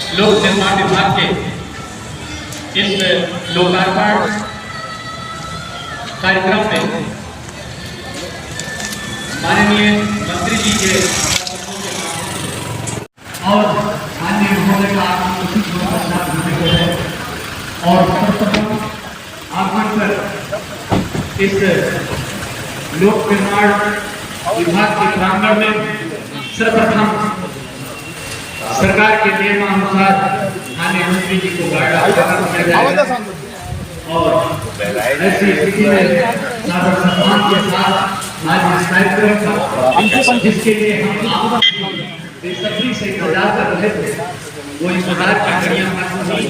लोक निर्माण विभाग के इस लोकार्पण कार्यक्रम में माननीय मंत्री जी के और माननीय महोदय का और आगमन पर इस लोक निर्माण विभाग के प्रांगण में सर्वप्रथम सरकार के नियमानुसार माननीय मंत्री जी को गाड़ा और ऐसी स्थिति में सादर सम्मान के साथ आज इस कार्यक्रम का जिसके लिए हम बेसब्री से इंतजार कर रहे थे वो इंतजार की कड़ियां खत्म हुई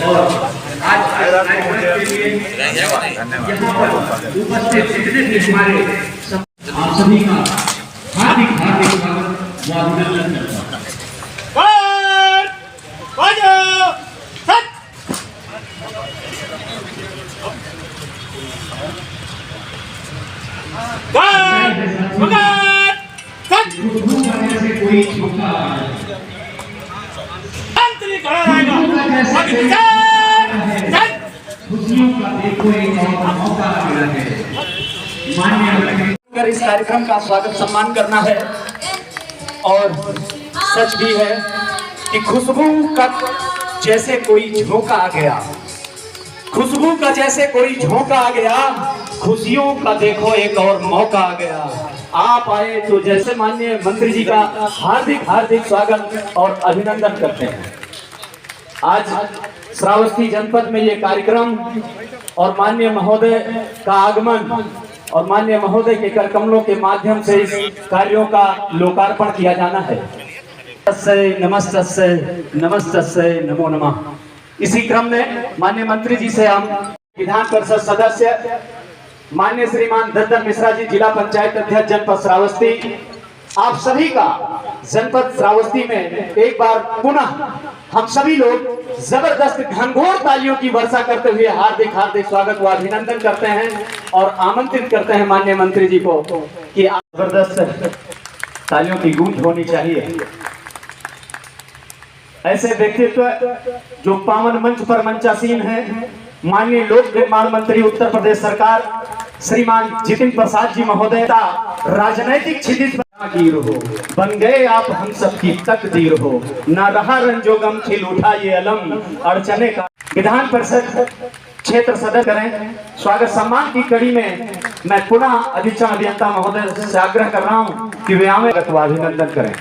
और आज कार्यक्रम के लिए यहाँ पर उपस्थित जितने भी हमारे आप सभी का हार्दिक हार्दिक स्वागत व अभिनंदन करता हूँ। कोई इस कार्यक्रम का स्वागत सम्मान करना है और सच भी है कि खुशबू का जैसे कोई झोंका आ गया, खुशबू का जैसे कोई झोंका आ गया, खुशियों का देखो एक और मौका आ गया। आप आए तो जैसे माननीय मंत्री जी का हार्दिक हार्दिक स्वागत और अभिनंदन करते हैं। आज श्रावस्ती जनपद में ये कार्यक्रम और माननीय महोदय का आगमन और माननीय महोदय के कर कमलों के माध्यम से इस कार्यों का लोकार्पण किया जाना है। नमस्तस्य नमस्तस्य नमो नमः। इसी क्रम में माननीय मंत्री जी से हम विधान परिषद सदस्य माननीय श्रीमान दत्तन मिश्रा जी, जिला पंचायत अध्यक्ष जनपद श्रावस्ती, आप सभी का जनपद श्रावस्ती में एक बार पुनः हम सभी लोग जबरदस्त घनघोर तालियों की वर्षा करते हुए हार्दिक हार्दिक स्वागत व अभिनंदन करते हैं और आमंत्रित करते हैं माननीय मंत्री जी को कि जबरदस्त तालियों की गूंज होनी चाहिए। ऐसे व्यक्तित्व जो पावन मंच पर मंचासीन हैं, माननीय लोक निर्माण मंत्री उत्तर प्रदेश सरकार श्रीमान जितिन प्रसाद जी महोदय, राजनैतिक क्षितिज हो बन गए आप हम सबकी तकदीर हो, ना रहा रंजो गम खिल उठा ये अलम अड़चने का। विधान परिषद क्षेत्र सदस्य करें। स्वागत सम्मान की कड़ी में मैं पुनः अधीक्षण अभियंता महोदय से आग्रह कर रहा हूं कि वे अभिनंदन करें।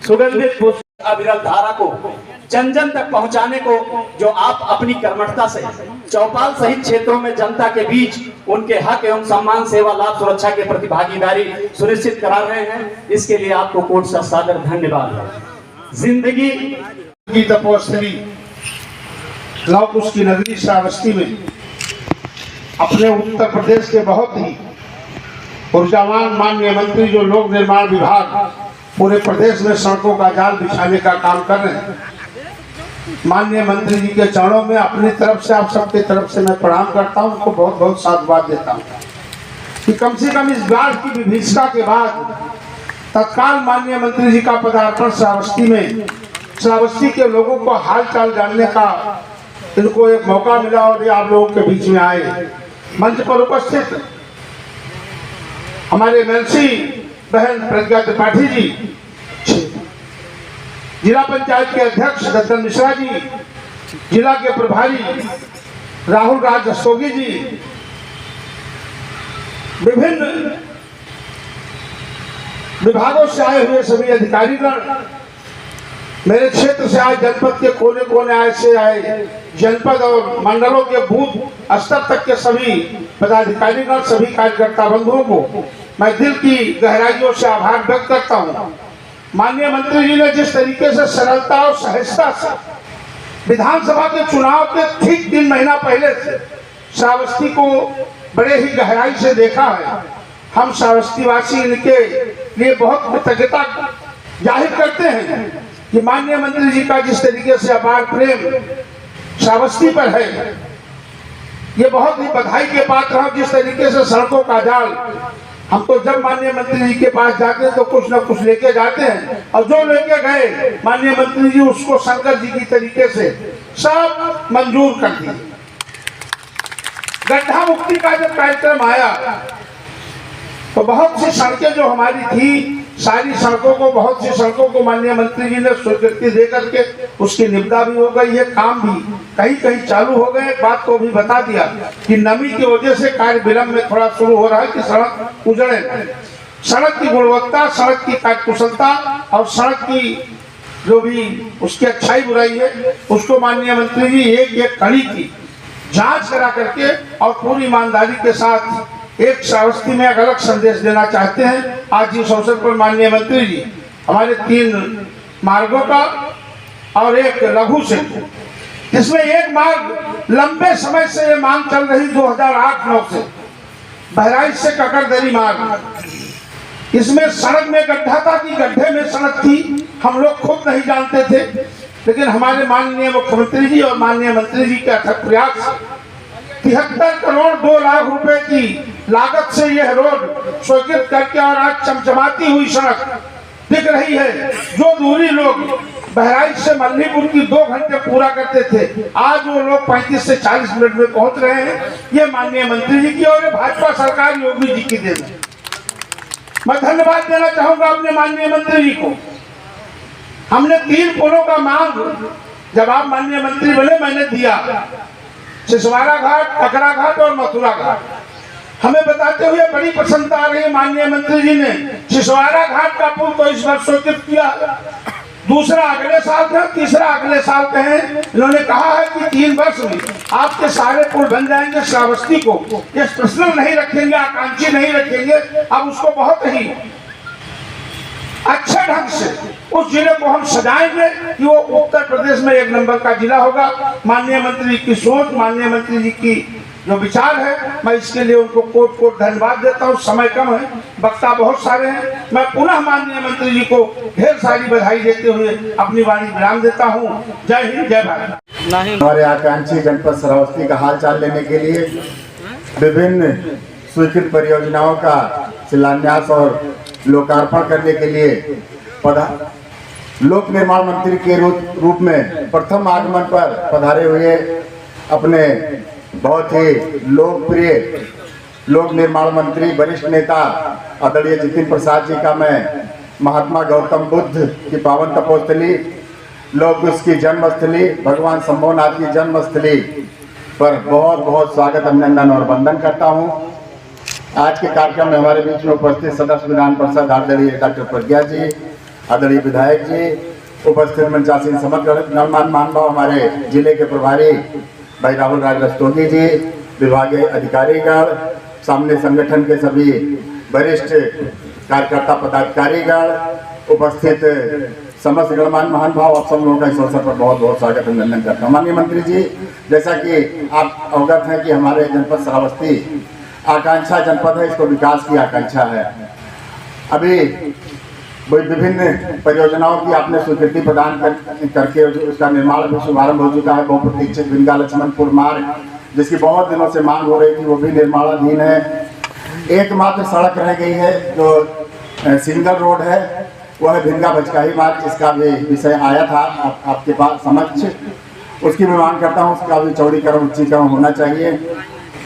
सुगंधित पुष्प अविरल धारा को जन जन तक पहुंचाने को जो आप अपनी कर्मठता से चौपाल सहित क्षेत्रों में जनता के बीच उनके हक एवं सम्मान, सेवा, लाभ, सुरक्षा के प्रति भागीदारी सुनिश्चित करा रहे हैं, इसके लिए आपको कोट सा सादर धन्यवाद। जिंदगी की तपोस्वी लौह कुश की नगरी श्रावस्ती में अपने उत्तर प्रदेश के बहुत ही ऊर्जावान माननीय मंत्री जो लोक निर्माण विभाग पूरे प्रदेश में सड़कों का जाल बिछाने का काम कर रहे हैं, माननीय मंत्री जी के चरणों में अपनी तरफ से आप सबके तरफ से मैं प्रणाम करता हूं, उनको बहुत बहुत साधुवाद देता हूं कि कम से कम इस बाढ़ की विभीषिका के बाद तत्काल माननीय मंत्री जी का पदार्पण श्रावस्ती में श्रावस्ती के लोगों को हाल चाल जानने का इनको एक मौका मिला और ये आप लोगों के बीच में आए। मंच पर उपस्थित हमारे एमएलसी बहन प्रज्ञा त्रिपाठी जी, जिला पंचायत के अध्यक्ष दत्तन मिश्रा जी, जिला के प्रभारी राहुल राज रस्तोगी जी, विभिन्न विभागों से आए हुए सभी अधिकारीगण, मेरे क्षेत्र से आए, जनपद के कोने कोने से आए, जनपद और मंडलों के बूथ स्तर तक के सभी पदाधिकारीगण, सभी कार्यकर्ता बंधुओं को मैं दिल की गहराइयों से आभार व्यक्त करता हूं। माननीय मंत्री जी ने जिस तरीके से सरलता और सहजता से विधानसभा के चुनाव के ठीक 3 महीना पहले से श्रावस्ती को बड़े ही गहराई से देखा है, हम श्रावस्ती वासी इनके लिए बहुत कृतज्ञता जाहिर करते हैं कि माननीय मंत्री जी का जिस तरीके से अपार प्रेम श्रावस्ती पर है, ये बहुत ही बधाई के पात्र हैं। जिस तरीके से सड़कों का जाल हम तो जब माननीय मंत्री जी के पास जाते हैं तो कुछ न कुछ लेके जाते हैं, और जो लेके गए माननीय मंत्री जी उसको शंकर जी की तरीके से सब मंजूर कर दिए। गड्ढा मुक्ति का जब कार्यक्रम आया तो बहुत सी सड़कें जो हमारी थी, सारी सड़कों को, बहुत सी सड़कों को माननीय मंत्री जी ने स्वीकृति दे करके उसकी निविदा भी हो गई है, काम भी कहीं कहीं चालू हो गए। एक बात को भी बता दिया कि नमी की वजह से कार्य विलंब में थोड़ा शुरू हो रहा है कि सड़क उजड़े नहीं। सड़क की गुणवत्ता, सड़क की कार्यकुशलता और सड़क की जो भी उसकी अच्छाई बुराई है उसको माननीय मंत्री जी एक एक कड़ी की जांच करा करके और पूरी ईमानदारी के साथ एक श्रावस्ती में एक अलग संदेश देना चाहते हैं। आज इस अवसर पर माननीय मंत्री जी हमारे 3 मार्गों का और एक लघु सेतु, इसमें एक मार्ग लंबे समय से ये मांग चल रही 2008-9 से, बहराइच से ककरदरी मार्ग, इसमें सड़क में गड्ढा था कि गड्ढे में सड़क थी हम लोग खुद नहीं जानते थे, लेकिन हमारे माननीय मुख्यमंत्री जी और माननीय मंत्री जी के अथक प्रयास से 73 करोड़ 2 लाख रुपए की लागत से यह रोड स्वीकृत करके और आज चमचमाती हुई सड़क दिख रही है। जो दूरी लोग बहराइच से मल्लीपुर की 2 घंटे पूरा करते थे, आज वो लोग 35 से 40 मिनट में पहुंच रहे हैं। ये माननीय मंत्री जी की और भाजपा सरकार योगी जी की देन है। मैं धन्यवाद देना चाहूंगा अपने माननीय मंत्री जी को। हमने 3 पुलों का मांग जब आप माननीय मंत्री बने मैंने दिया, सिसवाड़ा घाट, ककरा घाट और मथुरा घाट। हमें बताते हुए बड़ी प्रसन्नता आ रही है, माननीय मंत्री जी ने सिसवाड़ा घाट का पुल तो इस वर्ष स्वीकृत किया, दूसरा अगले साल का, तीसरा अगले साल का है। इन्होंने कहा है कि 3 वर्ष में आपके सारे पुल बन जाएंगे। श्रावस्ती को ये प्रश्न नहीं रखेंगे, आकांक्षी नहीं रखेंगे, अब उसको बहुत ही अच्छे ढंग से उस जिले को हम सजाएंगे कि वो उत्तर प्रदेश में 1 नंबर का जिला होगा। माननीय मंत्री जी की सोच, माननीय मंत्री जी की जो विचार है, मैं इसके लिए उनको कोट कोट धन्यवाद देता हूँ। समय कम है, वक्ता बहुत सारे हैं। मैं पुनः माननीय मंत्री जी को ढेर सारी बधाई देते हुए अपनी वाणी विराम देता हूँ। जय हिंद, जय भारत। हमारे आकांक्षी जनपद श्रावस्ती का हाल चाल लेने के लिए विभिन्न स्वीकृत परियोजनाओं का शिलान्यास और लोकार्पण करने के लिए लोक निर्माण मंत्री के रूप में प्रथम आगमन पर पधारे हुए अपने बहुत ही लोकप्रिय लोक निर्माण मंत्री, वरिष्ठ नेता आदरणीय जितिन प्रसाद जी का मैं महात्मा गौतम बुद्ध की पावन तपोस्थली, लोग उसकी जन्मस्थली, भगवान शंभुनाथ की जन्मस्थली पर बहुत बहुत स्वागत, अभिनंदन और वंदन करता हूँ। आज के कार्यक्रम में हमारे बीच में उपस्थित सदस्य विधान परिषद आदरणीय डॉक्टर प्रज्ञा जी, आदरणीय विधायक जी, उपस्थित मंचासीन समग्र गणमान्य महानुभाव, हमारे जिले के प्रभारी भाई राहुल राज रस्तोगी जी, विभागीय अधिकारीगण, सामने संगठन के सभी वरिष्ठ कार्यकर्ता पदाधिकारीगण, उपस्थित समस्त गणमान्य महानुभाव, आप सब लोगों का इस अवसर पर बहुत बहुत स्वागत अभिनंदन करता हूँ। माननीय मंत्री जी, जैसा कि आप अवगत हैं कि हमारे जनपद श्रावस्ती आकांक्षा जनपद है, इसको विकास की आकांक्षा है। अभी विभिन्न परियोजनाओं की आपने स्वीकृति प्रदान करके उसका निर्माण भी शुभारंभ हो चुका है। बहुप्रतीक्षित भिंगा लक्ष्मणपुर मार्ग, जिसकी बहुत दिनों से मांग हो रही थी, वो भी निर्माणाधीन है। एकमात्र सड़क रह गई है जो सिंगल रोड है, वह है भिंगा भचकाही मार्ग, जिसका भी विषय आया था आपके पास समक्ष। उसकी मैं मांग करता हूँ, उसका भी चौड़ीकरण, उच्चीकरण होना चाहिए।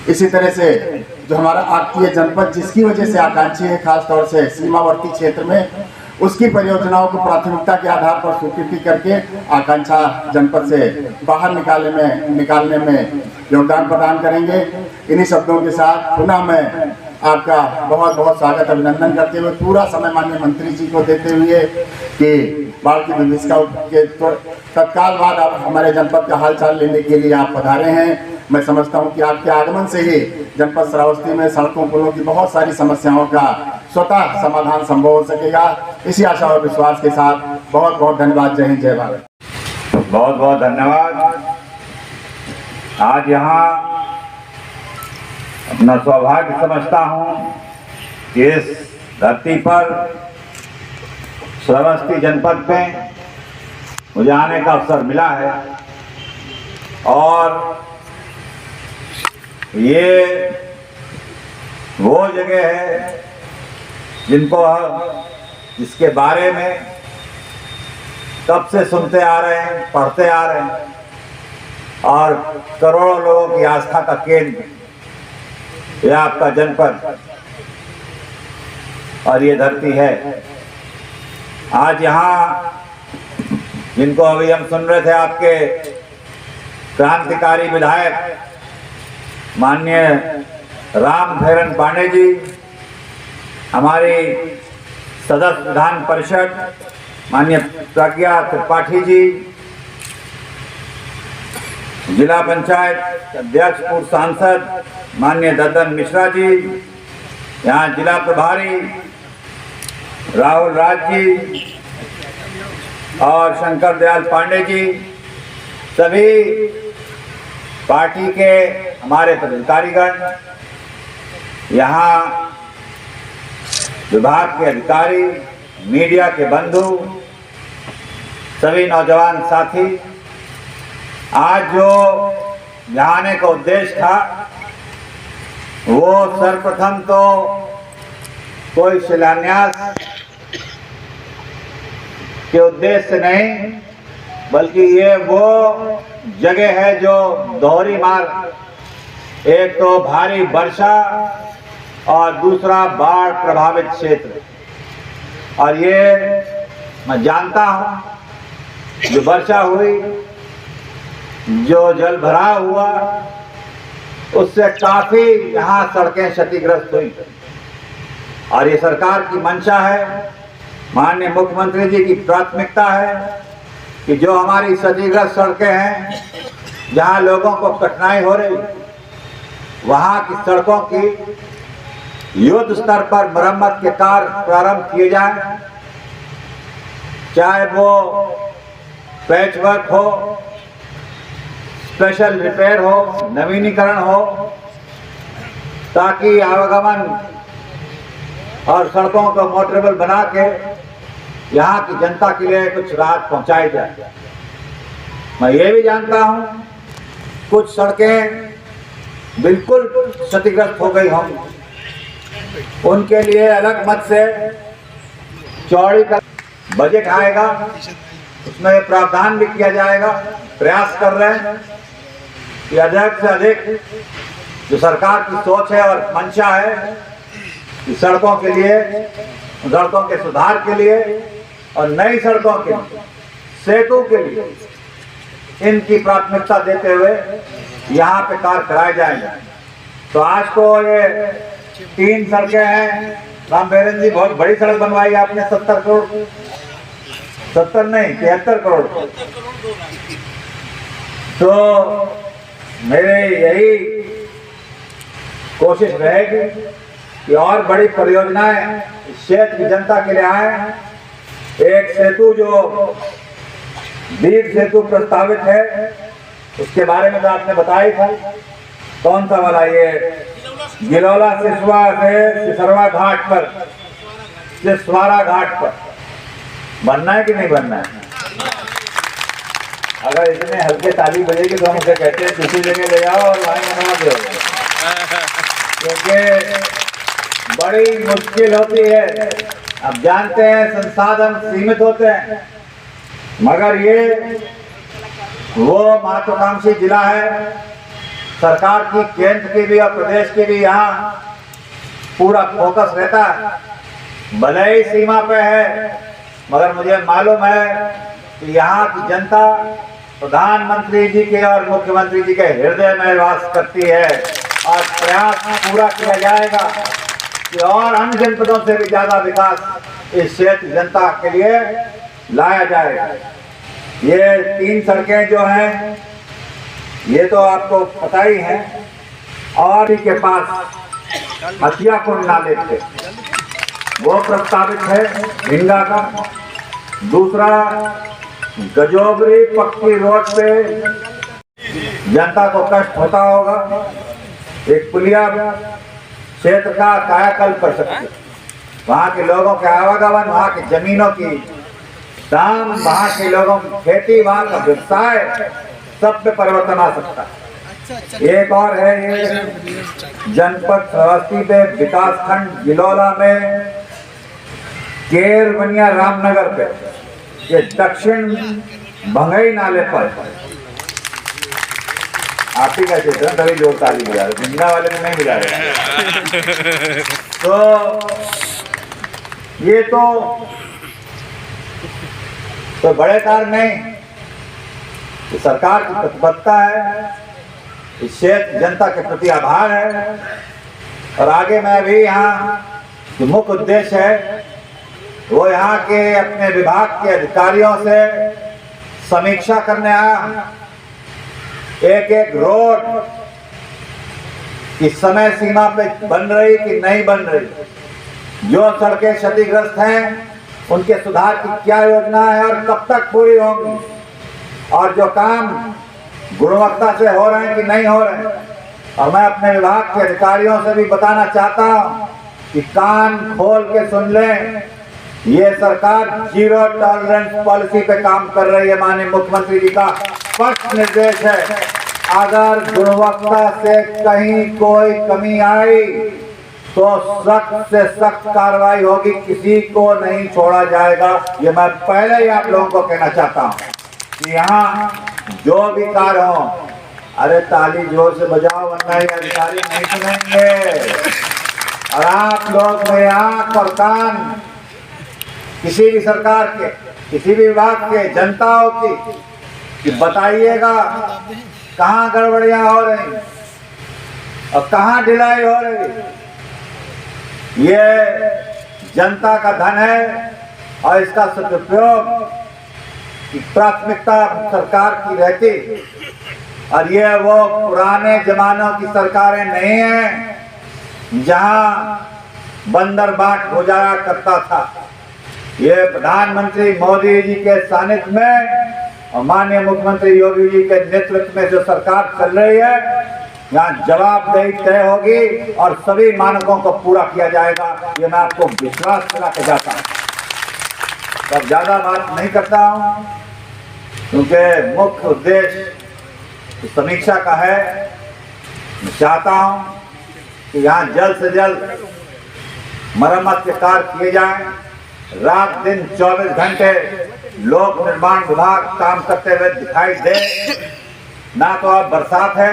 इसी तरह से जो हमारा आपकी जनपद जिसकी वजह से आकांक्षी है, खासतौर से सीमावर्ती क्षेत्र में, उसकी परियोजनाओं को प्राथमिकता के आधार पर स्वीकृति करके आकांक्षा जनपद से बाहर निकालने में योगदान प्रदान करेंगे। इन्हीं शब्दों के साथ पुनः मैं आपका बहुत बहुत स्वागत अभिनंदन करते हुए पूरा समय माननीय मंत्री जी को देते हुए कि बाढ़ की विभीषिका के तत्काल बाद आप हमारे जनपद का हालचाल लेने के लिए आप पधारे हैं। मैं समझता हूं कि आपके आगमन से ही जनपद श्रावस्ती में सड़कों पुलों की बहुत सारी समस्याओं का स्वतः समाधान संभव हो सकेगा। इसी आशा और विश्वास के साथ बहुत बहुत धन्यवाद। जय हिंद, जय भारत। बहुत बहुत धन्यवाद। आज यहाँ अपना सौभाग्य समझता हूँ कि इस धरती पर श्रावस्ती जनपद में मुझे आने का अवसर मिला है और ये वो जगह है जिसके बारे में कब से सुनते आ रहे हैं, पढ़ते आ रहे हैं, और करोड़ों लोगों की आस्था का केंद्र यह आपका जनपद और ये धरती है। आज यहाँ जिनको अभी हम सुन रहे थे, आपके क्रांतिकारी विधायक माननीय राम भैरन पांडे जी, हमारी सदस्य विधान परिषद माननीय प्रज्ञा त्रिपाठी जी, जिला पंचायत अध्यक्ष पूर्व सांसद माननीय ददन मिश्रा जी, यहाँ जिला प्रभारी राहुल राज जी और शंकर दयाल पांडे जी, सभी पार्टी के हमारे पदाधिकारीगण, यहाँ विभाग के अधिकारी, मीडिया के बंधु, सभी नौजवान साथी, आज जो यहाँ आने का उद्देश्य था वो सर्वप्रथम तो कोई शिलान्यास के उद्देश्य से नहीं, बल्कि ये वो जगह है जो दोहरी मार्ग, एक तो भारी वर्षा और दूसरा बाढ़ प्रभावित क्षेत्र। और ये मैं जानता हूँ, जो वर्षा हुई, जो जल भराव हुआ, उससे काफी यहाँ सड़कें क्षतिग्रस्त हुई। और ये सरकार की मंशा है, माननीय मुख्यमंत्री जी की प्राथमिकता है कि जो हमारी क्षतिग्रस्त सड़कें हैं, जहाँ लोगों को कठिनाई हो रही, वहाँ की सड़कों की युद्ध स्तर पर मरम्मत के कार्य प्रारंभ किए जाएं, चाहे वो पैच वर्क हो, स्पेशल रिपेयर हो, नवीनीकरण हो, ताकि आवागमन और सड़कों को मोटरेबल बना के यहाँ की जनता के लिए कुछ राहत पहुँचाई जाए। मैं ये भी जानता हूँ कुछ सड़कें बिल्कुल क्षतिग्रस्त हो गई होंगी, उनके लिए अलग मत से चौड़ी का बजट आएगा, उसमें प्रावधान भी किया जाएगा। प्रयास कर रहे हैं कि अधिक से अधिक जो सरकार की सोच है और मंशा है कि सड़कों के लिए, सड़कों के सुधार के लिए और नई सड़कों के लिए, सेतु के लिए इनकी प्राथमिकता देते हुए यहाँ पे कार्य कराए जाएंगे। तो आज को ये 3 सड़कें हैं। राम भैरन जी, बहुत बड़ी सड़क बनवाई आपने, 70 करोड़, 70 नहीं 73 करोड़। तो मेरे यही कोशिश रहेगी कि और बड़ी परियोजनाएं इस क्षेत्र की जनता के लिए आए। एक सेतु जो दीर्घ सेतु प्रस्तावित है, उसके बारे में तो आपने बताया था, कौन सा वाला, ये गिलौला सिसवा से सिसरवा घाट पर, सिसवारा घाट पर बनना है कि नहीं बनना है? अगर इतने हल्के ताली बजेगी तो हम उसे कहते हैं दूसरी जगह ले जाओ और वहीं बनवा दो, क्योंकि बड़ी मुश्किल होती है। अब जानते हैं संसाधन सीमित होते हैं, मगर ये वो महत्वाकांक्षी जिला है, सरकार की, केंद्र की भी और प्रदेश की भी यहाँ पूरा फोकस रहता है। भले ही सीमा पे है, मगर मुझे मालूम है कि यहाँ की जनता प्रधानमंत्री जी के और मुख्यमंत्री जी के हृदय में वास करती है, और प्रयास पूरा किया जाएगा कि और अन्य जनपदों से भी ज्यादा विकास इस क्षेत्र जनता के लिए लाया जाएगा। ये 3 सड़कें जो हैं, ये तो आपको पता ही है। और के पास हथियापुर नाले पे वो प्रस्तावित है भिंगा का। दूसरा, गजोबरी पक्की रोड पे जनता को कष्ट होता होगा, एक पुलिया क्षेत्र का कायाकल्प कर सकते, वहाँ के लोगों के आवागमन, वहाँ की जमीनों की दाम, वहाँ के लोगों की खेती, वहाँ का व्यवसाय, सब पे परिवर्तन आ सकता है। एक और है ये जनपद श्रावस्ती पे विकास खंड गिलौला में केरबनिया रामनगर पे ये दक्षिण भंगई नाले पर आप ही का क्षेत्र है, तभी जोर ताली मिला रहे, मिला वाले में नहीं मिला रहे। तो ये तो बड़े कार्य नहीं, ये सरकार की प्रतिबद्धता है, इस क्षेत्र जनता के प्रति आभार है। और आगे मैं भी यहाँ जो मुख्य उद्देश्य है वो यहाँ के अपने विभाग के अधिकारियों से समीक्षा करने आया। एक एक रोड की समय सीमा पे बन रही कि नहीं बन रही, जो सड़कें क्षतिग्रस्त हैं उनके सुधार की क्या योजना है और कब तक पूरी होंगी, और जो काम गुणवत्ता से हो रहे हैं कि नहीं हो रहे हैं। और मैं अपने विभाग के अधिकारियों से भी बताना चाहता हूं कि कान खोल के सुन लें, ये सरकार जीरो टॉलरेंस पॉलिसी पे काम कर रही है। माननीय मुख्यमंत्री जी का स्पष्ट निर्देश है, अगर गुणवत्ता से कहीं कोई कमी आई तो सख्त से सख्त कार्रवाई होगी, किसी को नहीं छोड़ा जाएगा। ये मैं पहले ही आप लोगों को कहना चाहता हूँ कि यहाँ जो भी कार्य हो, अरे ताली जोर से बजाओ वरना ये अधिकारी नहीं सुनेंगे। और आप लोग मेरे आंख और कान किसी भी सरकार के, किसी भी विभाग के जनताओं की, कि बताइएगा कहाँ गड़बड़ियां हो रही और कहाँ ढिलाई हो रही। ये जनता का धन है और इसका सदुपयोग की प्राथमिकता सरकार की रहती। और ये वो पुराने जमानों की सरकारें नहीं हैं जहां बंदर बाट हो जाया करता था। ये प्रधानमंत्री मोदी जी के सानिध्य में और माननीय मुख्यमंत्री योगी जी के नेतृत्व में जो सरकार चल रही है, यहाँ जवाबदेही तय होगी और सभी मानकों को पूरा किया जाएगा। ये मैं आपको विश्वास दिला के जाता हूँ। अब ज्यादा बात नहीं करता हूँ क्योंकि मुख्य उद्देश्य समीक्षा का है। मैं चाहता हूँ कि यहाँ जल्द से जल्द मरम्मत के कार्य किए जाएं। रात दिन 24 घंटे लोक निर्माण विभाग काम करते हुए दिखाई दे। ना तो अब बरसात है,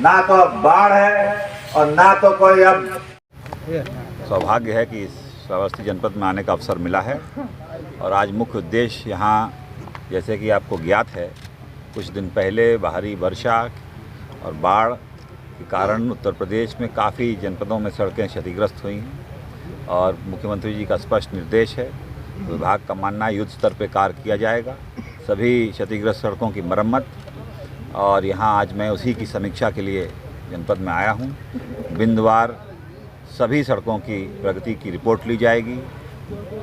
ना तो अब बाढ़ है और ना तो कोई अब। सौभाग्य है कि इस श्रावस्ती जनपद में आने का अवसर मिला है। और आज मुख्य उद्देश्य यहाँ, जैसे कि आपको ज्ञात है, कुछ दिन पहले भारी वर्षा और बाढ़ के कारण उत्तर प्रदेश में काफ़ी जनपदों में सड़कें क्षतिग्रस्त हुई हैं। और मुख्यमंत्री जी का स्पष्ट निर्देश है, विभाग का मानना है युद्ध स्तर पर कार्य किया जाएगा, सभी क्षतिग्रस्त सड़कों की मरम्मत। और यहाँ आज मैं उसी की समीक्षा के लिए जनपद में आया हूँ। बिंदवार सभी सड़कों की प्रगति की रिपोर्ट ली जाएगी,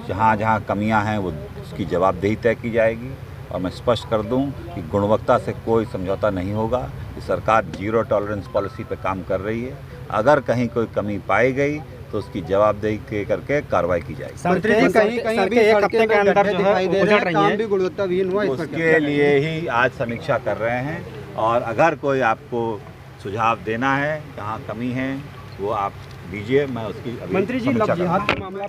जहाँ जहाँ कमियाँ हैं वो उसकी जवाबदेही तय की जाएगी। और मैं स्पष्ट कर दूं कि गुणवत्ता से कोई समझौता नहीं होगा। कि सरकार जीरो टॉलरेंस पॉलिसी पर काम कर रही है। अगर कहीं कोई कमी पाई गई तो उसकी जवाबदेही के करके कार्रवाई की जाएगी। मंत्री जी, कहीं सभी एक हफ्ते के अंदर जो है उजड़ रही है, उसके लिए ही आज समीक्षा कर रहे हैं। और अगर कोई आपको सुझाव देना है, जहाँ कमी है वो आप दीजिए, मैं उसकी अभी मंत्री जी समीक्षा लव जिहाद करूंगा। का मामला